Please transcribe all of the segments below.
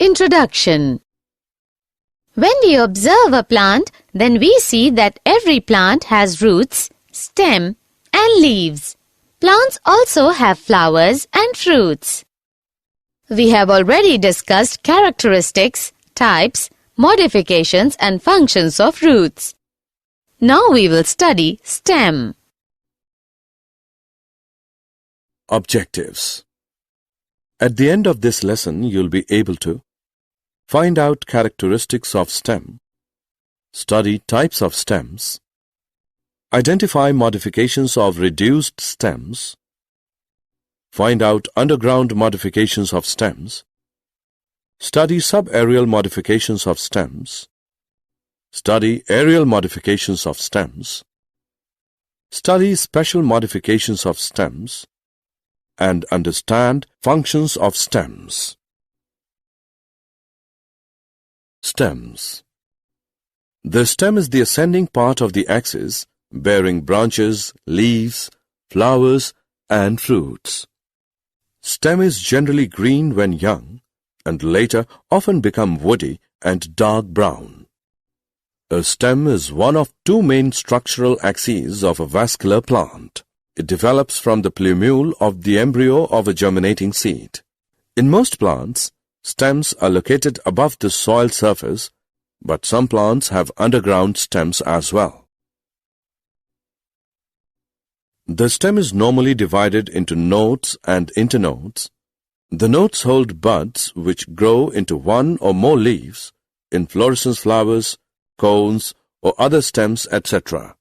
Introduction. When we observe a plant, then we see that every plant has roots, stem, and leaves. Plants also have flowers and fruits. We have already discussed characteristics, types, modifications, and functions of roots. Now we will study stem. Objectives. At the end of this lesson, you'll be able to find out characteristics of stem, study types of stems, identify modifications of reduced stems, find out underground modifications of stems, study subaerial modifications of stems, study aerial modifications of stems, study special modifications of stems, and understand functions of stems. Stems. The stem is the ascending part of the axis, bearing branches, leaves, flowers, and fruits. Stem is generally green when young, and later often become woody and dark brown. A stem is one of two main structural axes of a vascular plant. It develops from the plumule of the embryo of a germinating seed. In most plants, stems are located above the soil surface, but some plants have underground stems as well. The stem is normally divided into nodes and internodes. The nodes hold buds which grow into one or more leaves, inflorescence flowers, cones, or other stems, etc.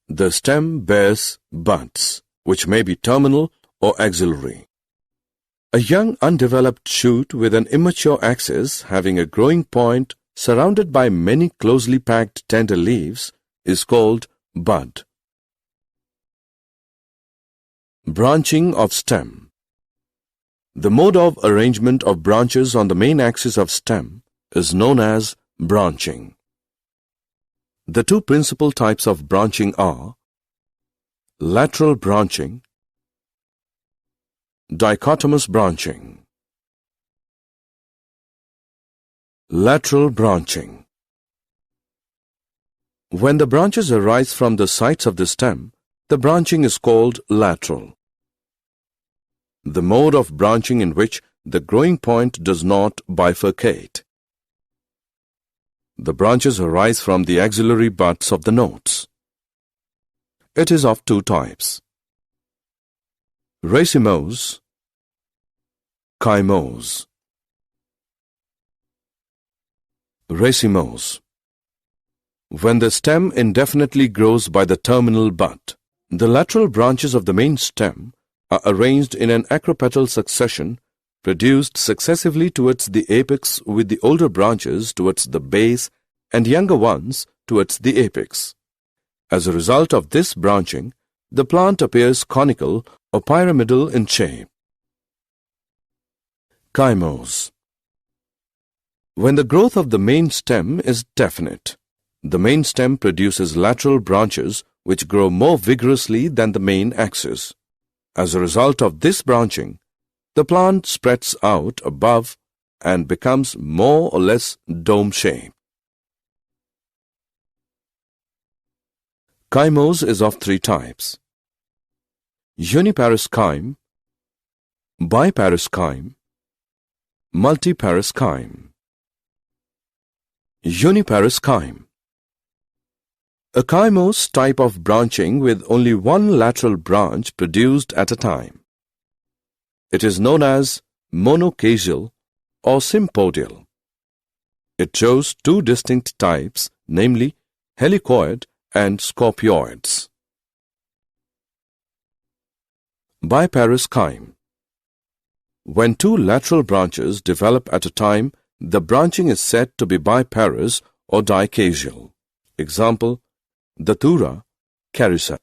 The stem bears buds, which may be terminal or axillary. A young undeveloped shoot with an immature axis having a growing point surrounded by many closely packed tender leaves is called bud. Branching of stem. The mode of arrangement of branches on the main axis of stem is known as branching. The two principal types of branching are lateral branching, dichotomous branching. Lateral branching. When the branches arise from the sides of the stem, the branching is called lateral. The mode of branching in which the growing point does not bifurcate. The branches arise from the axillary buds of the nodes. It is of two types: racemose, chymose. Racemose. When the stem indefinitely grows by the terminal bud, the lateral branches of the main stem are arranged in an acropetal succession, produced successively towards the apex, with the older branches towards the base and younger ones towards the apex. As a result of this branching, the plant appears conical or pyramidal in shape. Chymose. When the growth of the main stem is definite, the main stem produces lateral branches which grow more vigorously than the main axis. As a result of this branching, the plant spreads out above and becomes more or less dome-shaped. Chymose is of three types: uniparous chyme, biparous chyme, multiparous chyme. Uniparous chyme. A chymose type of branching with only one lateral branch produced at a time. It is known as monocaseal or sympodial. It shows two distinct types, namely helicoid and scorpioids. Biparous chyme. When two lateral branches develop at a time, the branching is said to be biparous or dicasial. Example: Datura, carissa.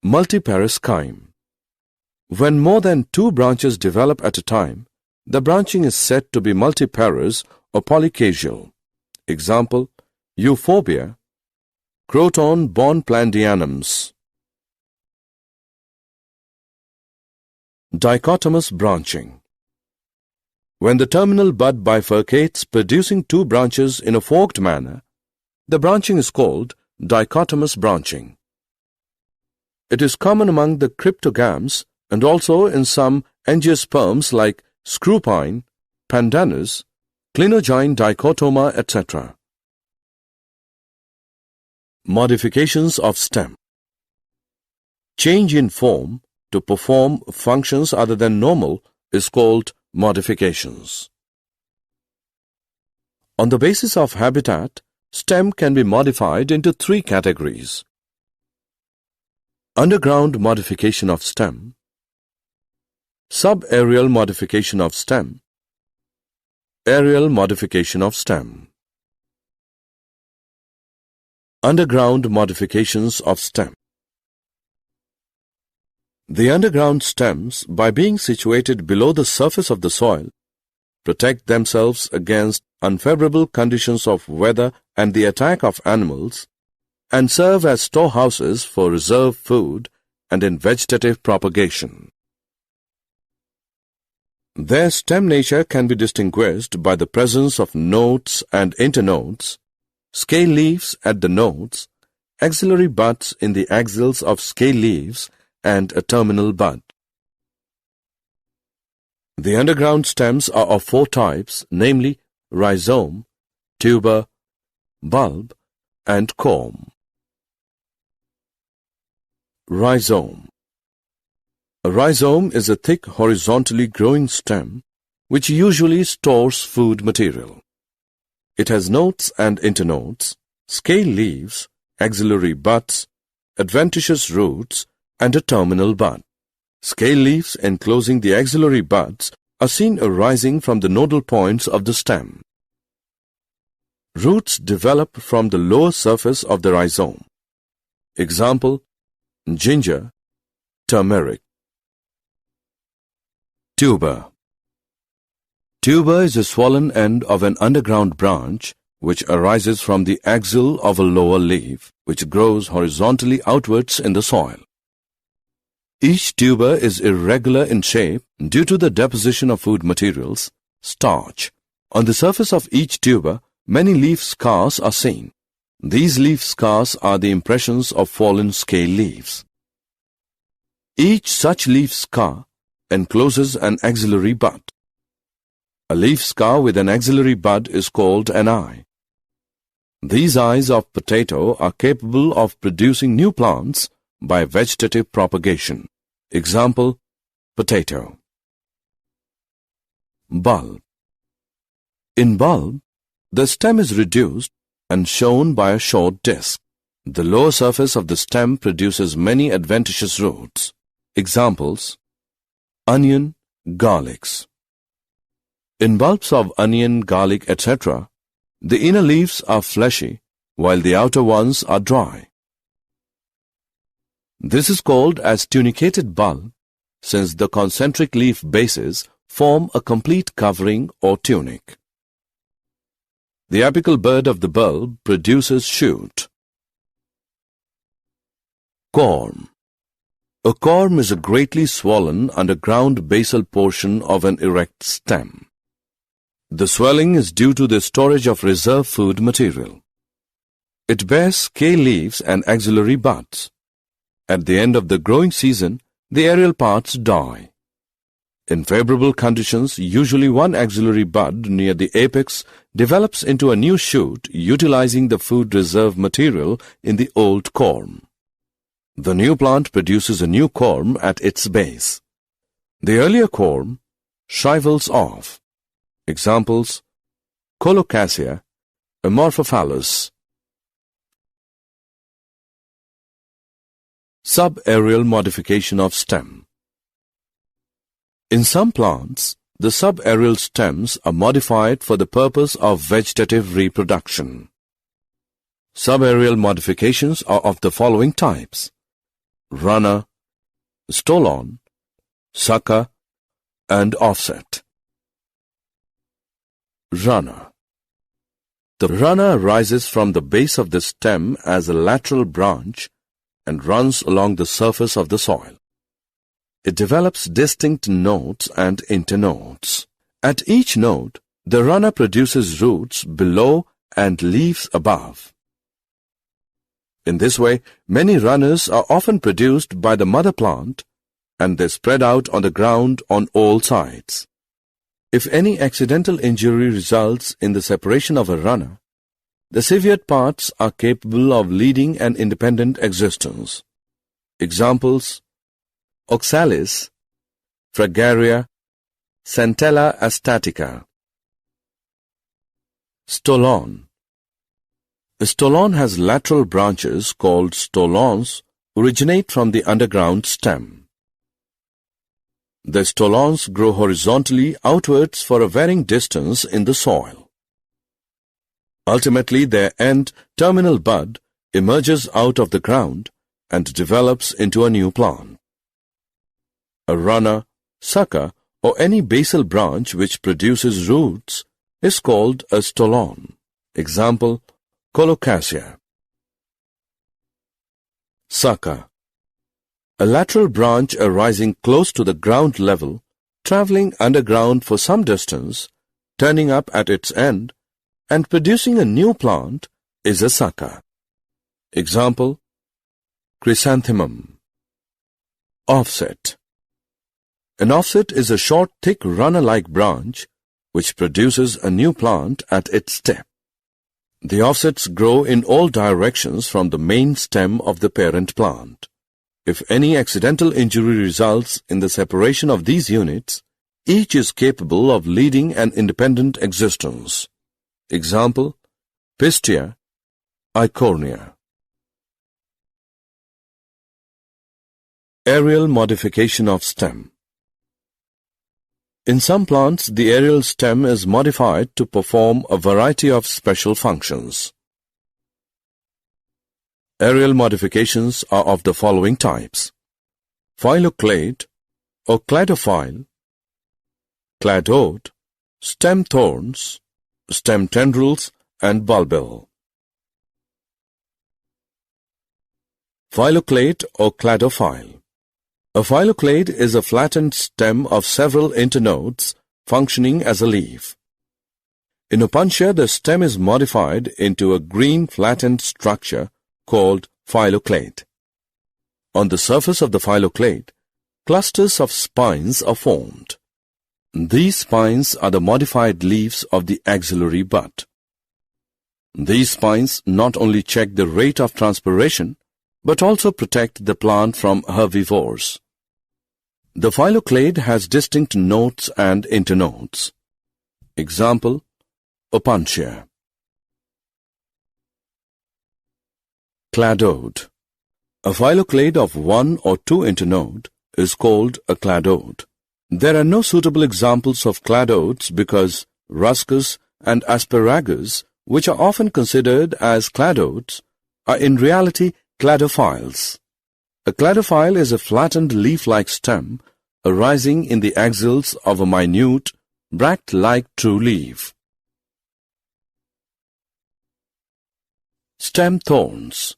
Multiparous chyme. When more than two branches develop at a time, the branching is said to be multiparous or polycasial. Example: Euphorbia, Croton bonplandianums. Dichotomous branching. When the terminal bud bifurcates, producing two branches in a forked manner, the branching is called dichotomous branching. It is common among the cryptogams and also in some angiosperms like screwpine, pandanus, clinogyne dichotoma, etc. Modifications of stem. Change in form to perform functions other than normal is called modifications. On the basis of habitat, stem can be modified into three categories: underground modification of stem, subaerial modification of stem, aerial modification of stem. Underground modifications of stem. The underground stems, by being situated below the surface of the soil, protect themselves against unfavorable conditions of weather and the attack of animals, and serve as storehouses for reserve food and in vegetative propagation. Their stem nature can be distinguished by the presence of nodes and internodes, scale leaves at the nodes, axillary buds in the axils of scale leaves, and a terminal bud. The underground stems are of four types, namely rhizome, tuber, bulb, and corm. Rhizome. A rhizome is a thick horizontally growing stem which usually stores food material. It has nodes and internodes, scale leaves, axillary buds, adventitious roots, and a terminal bud. Scale leaves enclosing the axillary buds are seen arising from the nodal points of the stem. Roots develop from the lower surface of the rhizome. Example: ginger, turmeric. Tuber. Tuber is a swollen end of an underground branch which arises from the axil of a lower leaf, which grows horizontally outwards in the soil. Each tuber is irregular in shape due to the deposition of food materials, starch. On the surface of each tuber, many leaf scars are seen. These leaf scars are the impressions of fallen scale leaves. Each such leaf scar encloses an axillary bud. A leaf scar with an axillary bud is called an eye. These eyes of potato are capable of producing new plants by vegetative propagation. Example: potato. Bulb. In bulb, the stem is reduced and shown by a short disc. The lower surface of the stem produces many adventitious roots. Examples: onion, garlics. In bulbs of onion, garlic, etc., the inner leaves are fleshy, while the outer ones are dry. This is called as tunicated bulb, since the concentric leaf bases form a complete covering or tunic. The apical bud of the bulb produces shoot. Corm. A corm is a greatly swollen underground basal portion of an erect stem. The swelling is due to the storage of reserve food material. It bears scale leaves and axillary buds. At the end of the growing season, the aerial parts die. In favorable conditions, usually one axillary bud near the apex develops into a new shoot utilizing the food reserve material in the old corm. The new plant produces a new corm at its base. The earlier corm shrivels off. Examples: colocasia, amorphophallus. Subaerial modification of stem. In some plants, the subaerial stems are modified for the purpose of vegetative reproduction. Subaerial modifications are of the following types: runner, stolon, sucker, and offset. Runner. The runner rises from the base of the stem as a lateral branch and runs along the surface of the soil. It develops distinct nodes and internodes. At each node, the runner produces roots below and leaves above. In this way, many runners are often produced by the mother plant, and they spread out on the ground on all sides. If any accidental injury results in the separation of a runner, the severed parts are capable of leading an independent existence. Examples: oxalis, fragaria, centella astatica. Stolon. A stolon has lateral branches called stolons originate from the underground stem. The stolons grow horizontally outwards for a varying distance in the soil. Ultimately, their end terminal bud emerges out of the ground and develops into a new plant. A runner, sucker, or any basal branch which produces roots is called a stolon. Example: colocasia. Sucker. A lateral branch arising close to the ground level, traveling underground for some distance, turning up at its end, and producing a new plant is a sucker. Example: chrysanthemum. Offset. An offset is a short, thick runner-like branch which produces a new plant at its tip. The offsets grow in all directions from the main stem of the parent plant. If any accidental injury results in the separation of these units, each is capable of leading an independent existence. Example: pistia, eichhornia. Aerial modification of stem. In some plants, the aerial stem is modified to perform a variety of special functions. Aerial modifications are of the following types: phylloclade or cladophyle, cladode, stem thorns, stem tendrils, and bulbil. Phylloclade or cladophyle. A phylloclade is a flattened stem of several internodes functioning as a leaf. In Opuntia, the stem is modified into a green flattened structure called phylloclade. On the surface of the phylloclade, clusters of spines are formed. These spines are the modified leaves of the axillary bud. These spines not only check the rate of transpiration, but also protect the plant from herbivores. The phylloclade has distinct nodes and internodes. Example: Opuntia. Cladode. A phylloclade of one or two internode is called a cladode. There are no suitable examples of cladodes because ruscus and asparagus, which are often considered as cladodes, are in reality cladophyles. A cladophyle is a flattened leaf-like stem arising in the axils of a minute, bract-like true leaf. Stem thorns.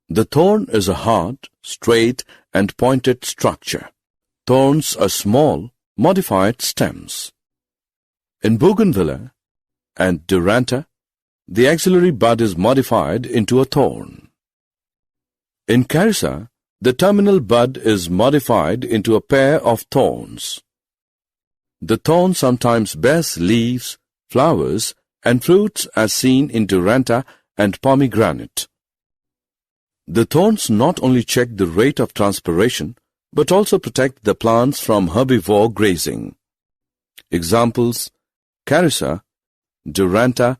The thorn is a hard, straight, and pointed structure. Thorns are small, modified stems. In bougainvillea and duranta, the axillary bud is modified into a thorn. In carissa, the terminal bud is modified into a pair of thorns. The thorn sometimes bears leaves, flowers, and fruits as seen in duranta and pomegranate. The thorns not only check the rate of transpiration, but also protect the plants from herbivore grazing. Examples: carissa, duranta,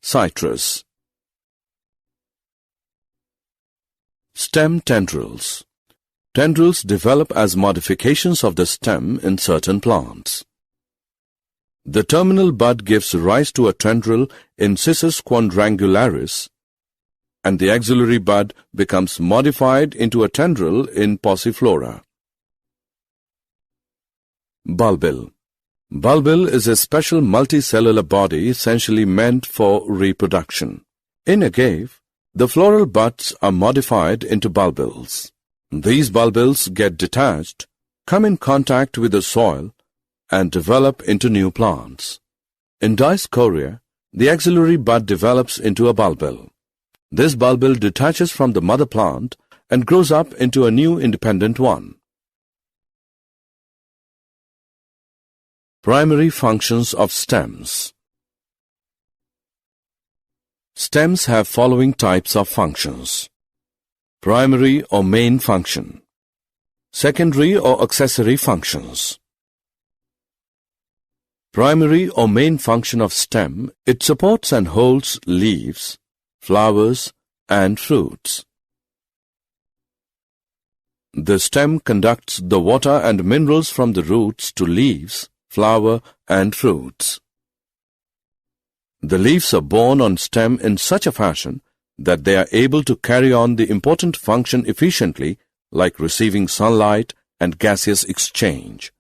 citrus. Stem tendrils. Tendrils develop as modifications of the stem in certain plants. The terminal bud gives rise to a tendril in Cissus quadrangularis, and the axillary bud becomes modified into a tendril in Passiflora. Bulbil. Bulbil is a special multicellular body essentially meant for reproduction. In agave, the floral buds are modified into bulbils. These bulbils get detached, come in contact with the soil, and develop into new plants. In Dioscorea, the axillary bud develops into a bulbil. This bulbil detaches from the mother plant and grows up into a new independent one. Primary functions of stems. Stems have following types of functions: primary or main function, secondary or accessory functions. Primary or main function of stem, it supports and holds leaves, flowers, and fruits. The stem conducts the water and minerals from the roots to leaves, flower, and fruits. The leaves are borne on stem in such a fashion that they are able to carry on the important function efficiently, like receiving sunlight and gaseous exchange.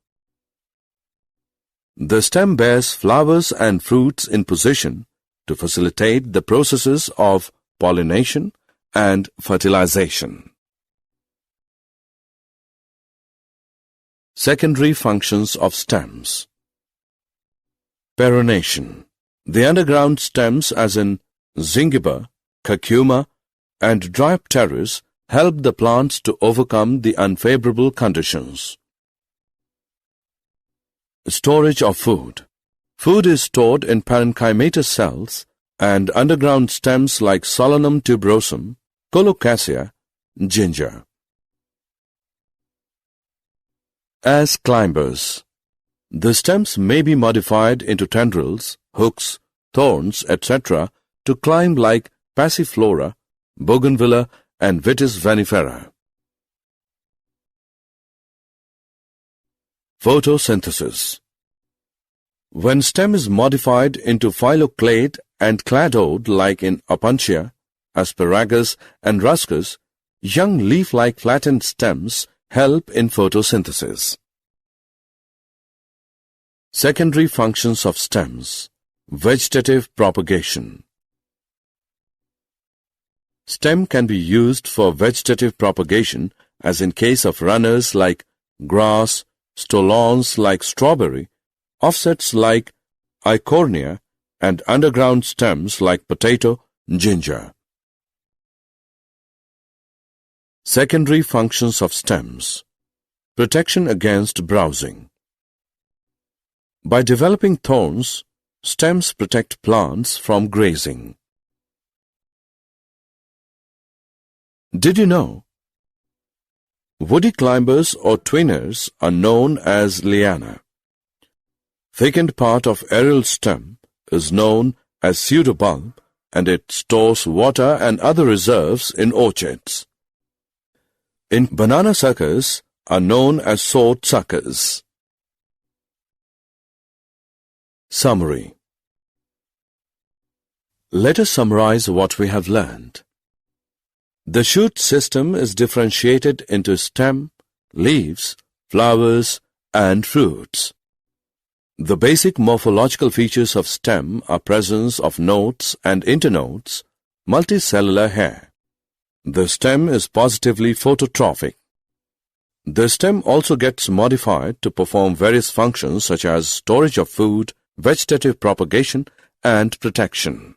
The stem bears flowers and fruits in position to facilitate the processes of pollination and fertilization. Secondary functions of stems. Perenation. The underground stems, as in zingiber, curcuma, and Dryopteris, help the plants to overcome the unfavorable conditions. Storage of food. Food is stored in parenchymatous cells, and underground stems like Solanum tuberosum, Colocasia, ginger. As climbers, the stems may be modified into tendrils, hooks, thorns, etc. to climb like Passiflora, Bougainvillea, and Vitis vinifera. Photosynthesis. When stem is modified into phylloclade and cladode like in Opuntia, Asparagus, and Ruscus, young leaf-like flattened stems help in photosynthesis. Secondary functions of stems. Vegetative propagation. Stem can be used for vegetative propagation, as in case of runners like grass, stolons like strawberry, offsets like Eichhornia, and underground stems like potato, ginger. Secondary functions of stems. Protection against browsing. By developing thorns, stems protect plants from grazing. Did you know? Woody climbers or twiners are known as liana. Thickened part of aerial stem is known as pseudobulb, and it stores water and other reserves in orchards. In banana suckers are known as sword suckers. Summary. Let us summarize what we have learned. The shoot system is differentiated into stem, leaves, flowers, and fruits. The basic morphological features of stem are presence of nodes and internodes, multicellular hair. The stem is positively phototrophic. The stem also gets modified to perform various functions such as storage of food, vegetative propagation, and protection.